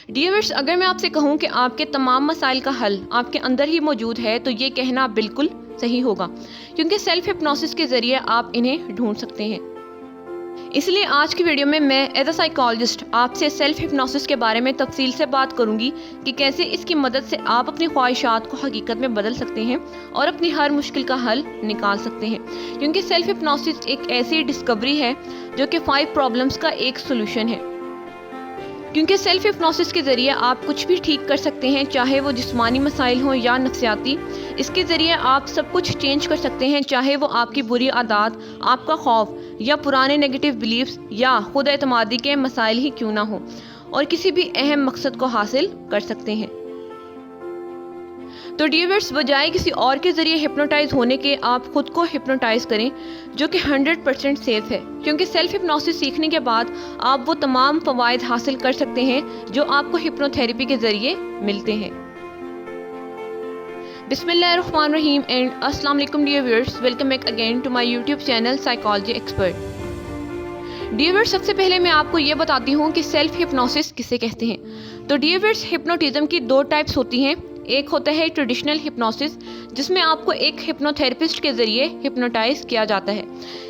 ڈیئرس، اگر میں آپ سے کہوں کہ آپ کے تمام مسائل کا حل آپ کے اندر ہی موجود ہے تو یہ کہنا بالکل صحیح ہوگا، کیونکہ سیلف ہپنوسس کے ذریعے آپ انہیں ڈھونڈ سکتے ہیں۔ اس لیے آج کی ویڈیو میں ایز اے سائیکالوجسٹ آپ سے سیلف ہپنوسس کے بارے میں تفصیل سے بات کروں گی کہ کیسے اس کی مدد سے آپ اپنی خواہشات کو حقیقت میں بدل سکتے ہیں اور اپنی ہر مشکل کا حل نکال سکتے ہیں، کیونکہ سیلف ہپنوسس ایک ایسی ڈسکوری ہے جو کہ 5 پرابلمس کا ایک سولوشن ہے۔ کیونکہ سیلف ہپنوسس کے ذریعے آپ کچھ بھی ٹھیک کر سکتے ہیں، چاہے وہ جسمانی مسائل ہوں یا نفسیاتی۔ اس کے ذریعے آپ سب کچھ چینج کر سکتے ہیں، چاہے وہ آپ کی بری عادات، آپ کا خوف یا پرانے نیگیٹو بلیفز یا خود اعتمادی کے مسائل ہی کیوں نہ ہوں، اور کسی بھی اہم مقصد کو حاصل کر سکتے ہیں۔ تو ڈیئرس، بجائے کسی اور کے ذریعے ہپنوٹائز ہونے کے آپ خود کو ہپنوٹائز کریں، جو کہ 100% سیف ہے، کیونکہ سیلف ہپنوسس سیکھنے کے بعد آپ وہ تمام فوائد حاصل کر سکتے ہیں جو آپ کو ہپنو تھیراپی کے ذریعے ملتے ہیں۔ بسم اللہ الرحمن الرحیم اینڈ السلام علیکم dear viewers, welcome back again to my YouTube channel psychology expert. Dear viewers, سب سے پہلے میں آپ کو یہ بتاتی ہوں کہ سیلف ہپنوسس کسے کہتے ہیں۔ تو ڈیئر ویورز، ہپنوٹزم کی 2 ٹائپس ہوتی ہیں۔ ایک ہوتا ہے ٹریڈیشنل ہپنوسس، جس میں آپ کو ایک ہپنو تھراپسٹ کے ذریعے ہپنوٹائز کیا جاتا ہے،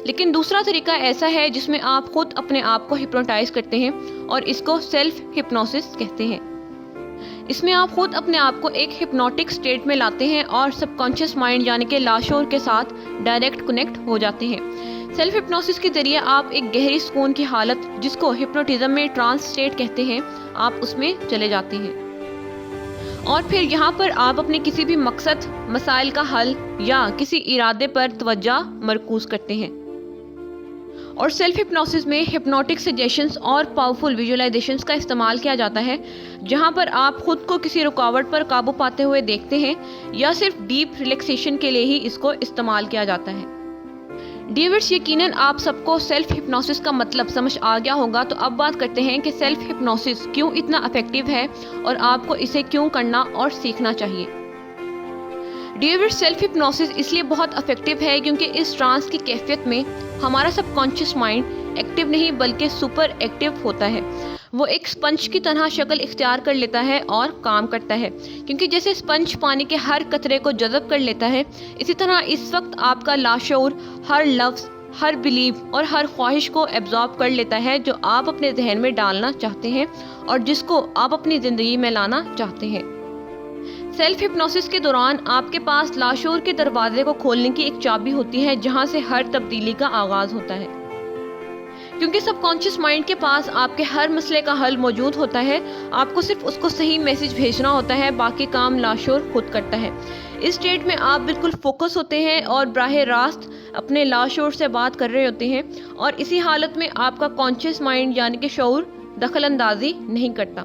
لیکن دوسرا طریقہ ایسا ہے جس میں آپ خود اپنے آپ کو ہپنوٹائز کرتے ہیں، اور اس کو سیلف ہپنوسس کہتے ہیں۔ اس میں آپ خود اپنے آپ کو ایک ہپنوٹک سٹیٹ میں لاتے ہیں اور سب کانشیس مائنڈ یعنی کہ لاشعور کے ساتھ ڈائریکٹ کنیکٹ ہو جاتے ہیں۔ سیلف ہپنوسس کے ذریعے آپ ایک گہری سکون کی حالت، جس کو ہپنوٹزم میں ٹرانس سٹیٹ کہتے ہیں، آپ اس میں چلے جاتے ہیں، اور پھر یہاں پر آپ اپنے کسی بھی مقصد، مسائل کا حل یا کسی ارادے پر توجہ مرکوز کرتے ہیں۔ اور سیلف ہپنوسس میں ہپنوٹک سجیشنز اور پاورفل ویژولائزیشنز کا استعمال کیا جاتا ہے، جہاں پر آپ خود کو کسی رکاوٹ پر قابو پاتے ہوئے دیکھتے ہیں، یا صرف ڈیپ ریلیکسیشن کے لیے ہی اس کو استعمال کیا جاتا ہے۔ ڈیورس، یقیناً آپ سب کو سیلف ہپنوسس کا مطلب سمجھ آ گیا ہوگا، تو اب بات کرتے ہیں کہ سیلف ہپنوسس کیوں اتنا افیکٹو ہے اور آپ کو اسے کیوں کرنا اور سیکھنا چاہیے۔ ڈیورس، سیلف ہپنوسس اس لیے بہت افیکٹو ہے کیونکہ اس ٹرانس کی کیفیت میں ہمارا سب کانشیس مائنڈ ایکٹیو نہیں بلکہ سپر ایکٹیو ہوتا ہے۔ وہ ایک سپنج کی طرح شکل اختیار کر لیتا ہے اور کام کرتا ہے، کیونکہ جیسے سپنج پانی کے ہر قطرے کو جذب کر لیتا ہے، اسی طرح اس وقت آپ کا لاشعور ہر لفظ، ہر بلیف اور ہر خواہش کو ایبزارب کر لیتا ہے جو آپ اپنے ذہن میں ڈالنا چاہتے ہیں اور جس کو آپ اپنی زندگی میں لانا چاہتے ہیں۔ سیلف ہپنوسس کے دوران آپ کے پاس لاشعور کے دروازے کو کھولنے کی ایک چابی ہوتی ہے، جہاں سے ہر تبدیلی کا آغاز ہوتا ہے۔ کیونکہ سب کانشیس مائنڈ کے پاس آپ کے ہر مسئلے کا حل موجود ہوتا ہے، آپ کو صرف اس کو صحیح میسج بھیجنا ہوتا ہے، باقی کام لاشعور خود کرتا ہے۔ اس اسٹیٹ میں آپ بالکل فوکس ہوتے ہیں اور براہ راست اپنے لاشعور سے بات کر رہے ہوتے ہیں، اور اسی حالت میں آپ کا کانشیس مائنڈ یعنی کہ شعور دخل اندازی نہیں کرتا۔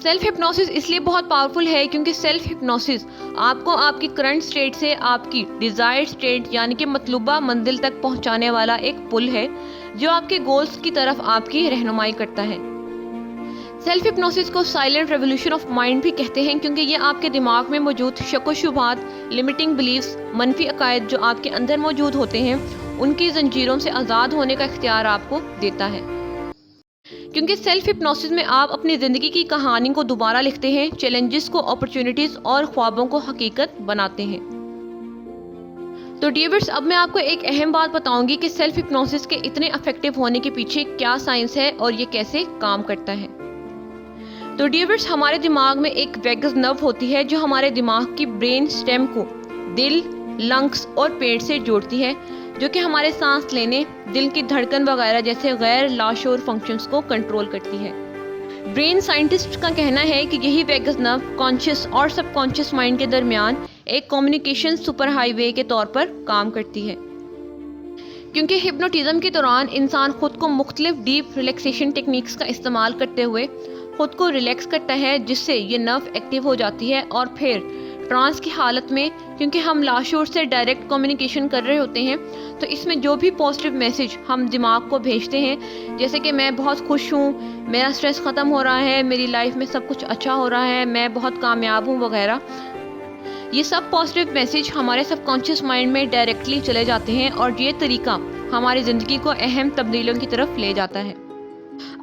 سیلف ہپنوسس اس لیے بہت پاورفل ہے کیونکہ سیلف ہپنوسس آپ کو آپ کی کرنٹ سٹیٹ سے آپ کی ڈیزائرڈ سٹیٹ یعنی کہ مطلوبہ منزل تک پہنچانے والا ایک پل ہے، جو آپ کے گولز کی طرف آپ کی رہنمائی کرتا ہے۔ سیلف ہپنوسس کو سائلنٹ ریولیوشن آف مائنڈ بھی کہتے ہیں، کیونکہ یہ آپ کے دماغ میں موجود شک و شبہات، لمیٹنگ بلیفز، منفی عقائد جو آپ کے اندر موجود ہوتے ہیں، ان کی زنجیروں سے آزاد ہونے کا اختیار آپ کو دیتا ہے۔ کیونکہ سیلف ہپنوسس میں آپ اپنی زندگی کی کہانی کو دوبارہ لکھتے ہیں، چیلنجز کو اپرچونٹیز اور خوابوں کو حقیقت بناتے ہیں۔ تو ڈیورس، اب میں آپ کو ایک اہم بات بتاؤں گی کہ سیلف ہپنوسس کے اتنے افیکٹو ہونے کے پیچھے کیا سائنس ہے اور یہ کیسے کام کرتا ہے۔ تو ڈیورس، ہمارے دماغ میں ایک ویگس نرو ہوتی ہے جو ہمارے دماغ کی برین سٹیم کو دل، لنگس اور پیٹ سے جوڑتی ہے، جو کہ ہمارے سانس لینے، دل کی دھڑکن وغیرہ جیسے غیر لاشعور فنکشنز کو کنٹرول کرتی ہے۔ برین سائنٹسٹ کا کہنا ہے کہ یہی ویگس نرو کانشیس اور سب کانشیس مائنڈ کے درمیان ایک کمیونیکیشن سپر ہائی وے کے طور پر کام کرتی ہے۔ کیونکہ ہپنوٹزم کے دوران انسان خود کو مختلف ڈیپ ریلیکسیشن ٹیکنیکس کا استعمال کرتے ہوئے خود کو ریلیکس کرتا ہے، جس سے یہ نرو ایکٹیو ہو جاتی ہے، اور پھر ٹرانس کی حالت میں، کیونکہ ہم لاشعور سے ڈائریکٹ کمیونیکیشن کر رہے ہوتے ہیں، تو اس میں جو بھی پازیٹیو میسج ہم دماغ کو بھیجتے ہیں، جیسے کہ میں بہت خوش ہوں، میرا سٹریس ختم ہو رہا ہے، میری لائف میں سب کچھ اچھا ہو رہا ہے، میں بہت کامیاب ہوں وغیرہ، یہ سب پازیٹیو میسج ہمارے سب کانشیس مائنڈ میں ڈائریکٹلی چلے جاتے ہیں، اور یہ طریقہ ہماری زندگی کو اہم تبدیلیوں کی طرف لے جاتا ہے۔